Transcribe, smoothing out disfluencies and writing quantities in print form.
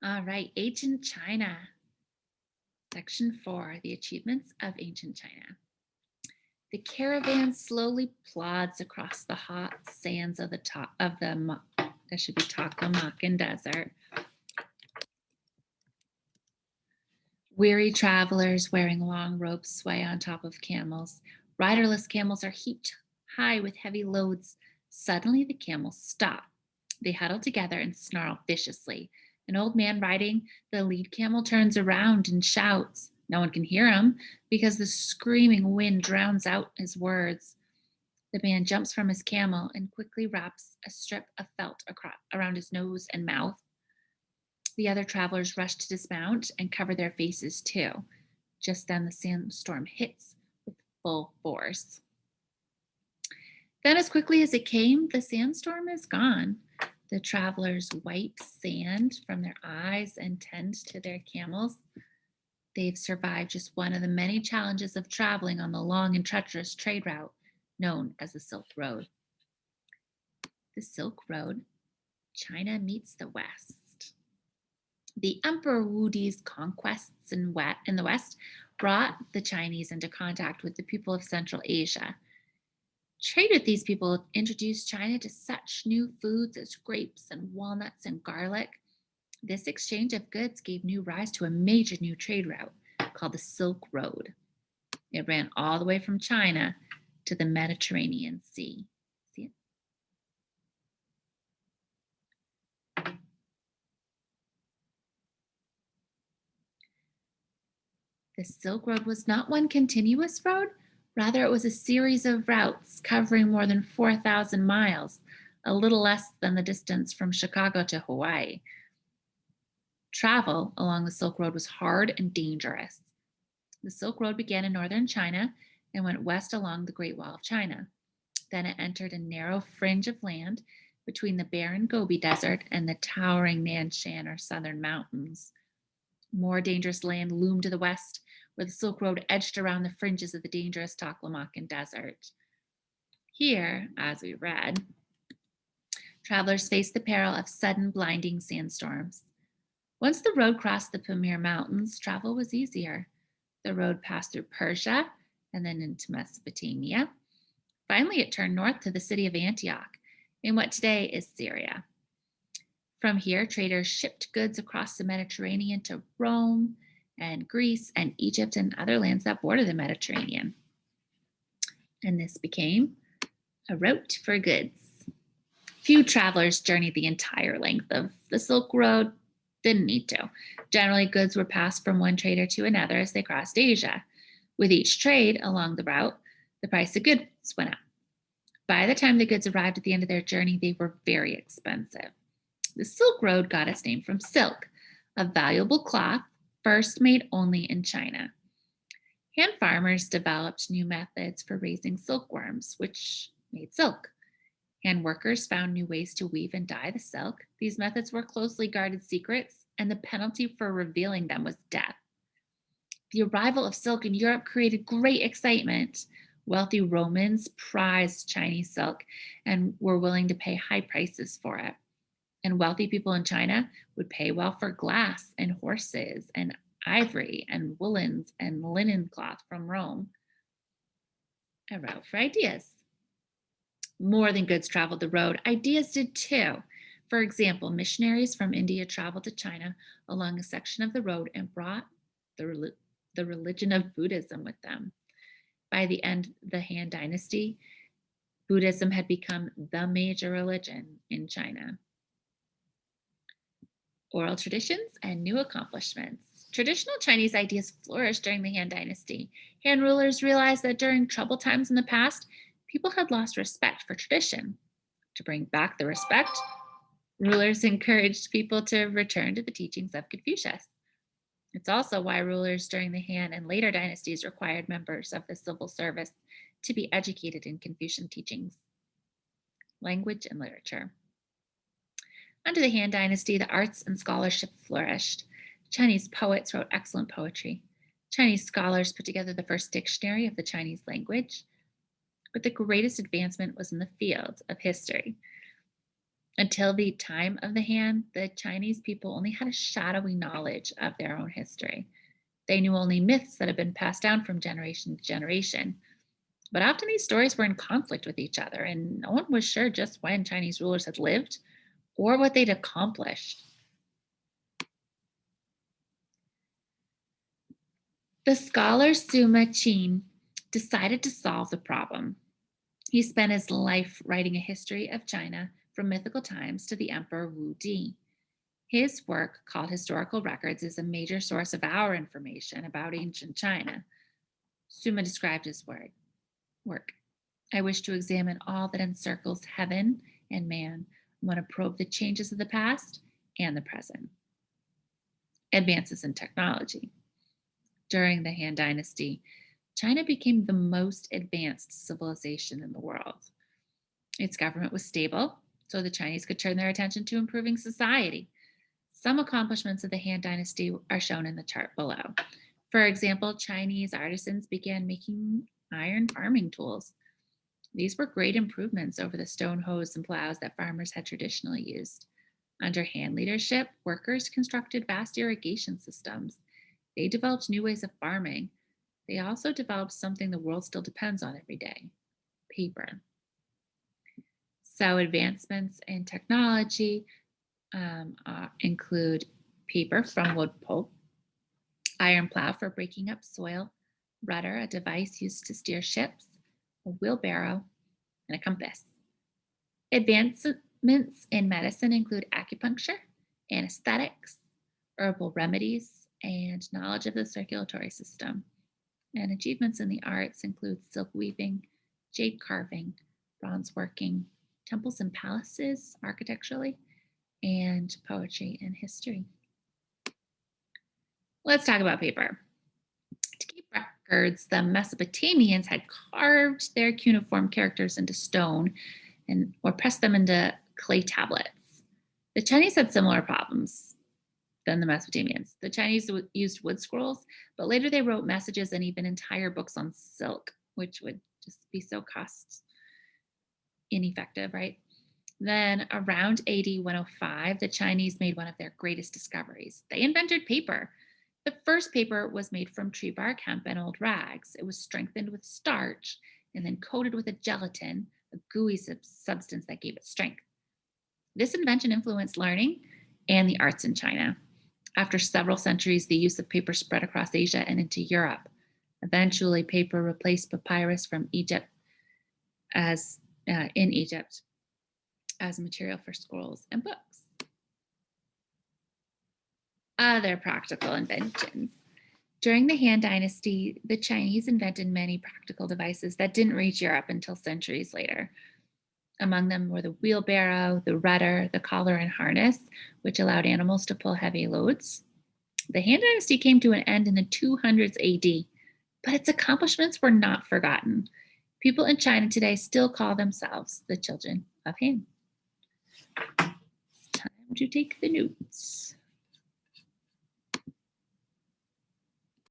All right, ancient China. Section 4, the achievements of ancient China. The caravan slowly plods across the hot sands of the top of the that should be Taklamakan Desert. Weary travelers wearing long robes sway on top of camels. Riderless camels are heaped high with heavy loads. Suddenly, the camels stop. They huddle together and snarl viciously. An old man riding the lead camel turns around and shouts. No one can hear him because the screaming wind drowns out his words. The man jumps from his camel and quickly wraps a strip of felt around his nose and mouth. The other travelers rush to dismount and cover their faces too. Just then, the sandstorm hits with full force. Then, as quickly as it came, the sandstorm is gone. The travelers wipe sand from their eyes and tend to their camels. They've survived just one of the many challenges of traveling on the long and treacherous trade route known as the Silk Road. The Silk Road, China meets the West. The Emperor Wudi's conquests in the West brought the Chinese into contact with the people of Central Asia. Trade with these people introduced China to such new foods as grapes and walnuts and garlic. This exchange of goods gave new rise to a major new trade route called the Silk Road. It ran all the way from China to the Mediterranean Sea. See it? The Silk Road was not one continuous road, rather, it was a series of routes covering more than 4,000 miles, a little less than the distance from Chicago to Hawaii. Travel along the Silk Road was hard and dangerous. The Silk Road began in northern China and went west along the Great Wall of China. Then it entered a narrow fringe of land between the barren Gobi Desert and the towering Nanshan or southern mountains. More dangerous land loomed to the west, where the Silk Road edged around the fringes of the dangerous Taklamakan Desert. Here, as we read, travelers faced the peril of sudden blinding sandstorms. Once the road crossed the Pamir Mountains, travel was easier. The road passed through Persia and then into Mesopotamia. Finally, it turned north to the city of Antioch, in what today is Syria. From here, traders shipped goods across the Mediterranean to Rome and Greece and Egypt and other lands that border the Mediterranean. And this became a route for goods. Few travelers journeyed the entire length of the Silk Road. Didn't need to. Generally, goods were passed from one trader to another as they crossed Asia. With each trade along the route, the price of goods went up. By the time the goods arrived at the end of their journey, they were very expensive. The Silk Road got its name from silk, a valuable cloth first made only in China. Hand farmers developed new methods for raising silkworms, which made silk. Hand workers found new ways to weave and dye the silk. These methods were closely guarded secrets, and the penalty for revealing them was death. The arrival of silk in Europe created great excitement. Wealthy Romans prized Chinese silk and were willing to pay high prices for it. And wealthy people in China would pay well for glass and horses and ivory and woolens and linen cloth from Rome. A route for ideas. More than goods traveled the road, ideas did too. For example, missionaries from India traveled to China along a section of the road and brought the religion of Buddhism with them. By the end of the Han Dynasty, Buddhism had become the major religion in China. Oral traditions and new accomplishments. Traditional Chinese ideas flourished during the Han Dynasty. Han rulers realized that during troubled times in the past, people had lost respect for tradition. To bring back the respect, rulers encouraged people to return to the teachings of Confucius. It's also why rulers during the Han and later dynasties required members of the civil service to be educated in Confucian teachings. Language and literature. Under the Han Dynasty, the arts and scholarship flourished. Chinese poets wrote excellent poetry. Chinese scholars put together the first dictionary of the Chinese language. But the greatest advancement was in the field of history. Until the time of the Han, the Chinese people only had a shadowy knowledge of their own history. They knew only myths that had been passed down from generation to generation. But often these stories were in conflict with each other, and no one was sure just when Chinese rulers had lived or what they'd accomplished. The scholar Suma Qin decided to solve the problem. He spent his life writing a history of China from mythical times to the Emperor Wu Di. His work, called Historical Records, is a major source of our information about ancient China. Suma described his work. I wish to examine all that encircles heaven and man. I want to probe the changes of the past and the present. Advances in technology. During the Han Dynasty, China became the most advanced civilization in the world. Its government was stable, so the Chinese could turn their attention to improving society. Some accomplishments of the Han Dynasty are shown in the chart below. For example, Chinese artisans began making iron farming tools. These were great improvements over the stone hoes and plows that farmers had traditionally used. Under Han leadership, workers constructed vast irrigation systems. They developed new ways of farming. They also developed something the world still depends on every day: paper. So, advancements in technology include paper from wood pulp, iron plow for breaking up soil, rudder, a device used to steer ships, a wheelbarrow, and a compass. Advancements in medicine include acupuncture, anesthetics, herbal remedies, and knowledge of the circulatory system. And achievements in the arts include silk weaving, jade carving, bronze working, temples and palaces architecturally, and poetry and history. Let's talk about paper. To keep records, the Mesopotamians had carved their cuneiform characters into stone or pressed them into clay tablets. The Chinese had similar problems than the Mesopotamians. The Chinese used wood scrolls, but later they wrote messages and even entire books on silk, which would just be so cost ineffective, right? Then around AD 105, the Chinese made one of their greatest discoveries. They invented paper. The first paper was made from tree bark, hemp, and old rags. It was strengthened with starch and then coated with a gelatin, a gooey substance that gave it strength. This invention influenced learning and the arts in China. After several centuries, the use of paper spread across Asia and into Europe. Eventually, paper replaced papyrus from Egypt in Egypt as a material for scrolls and books. Other practical inventions. During the Han Dynasty, the Chinese invented many practical devices that didn't reach Europe until centuries later. Among them were the wheelbarrow, the rudder, the collar and harness, which allowed animals to pull heavy loads. The Han Dynasty came to an end in the 200s AD, but its accomplishments were not forgotten. People in China today still call themselves the children of Han. It's time to take the notes.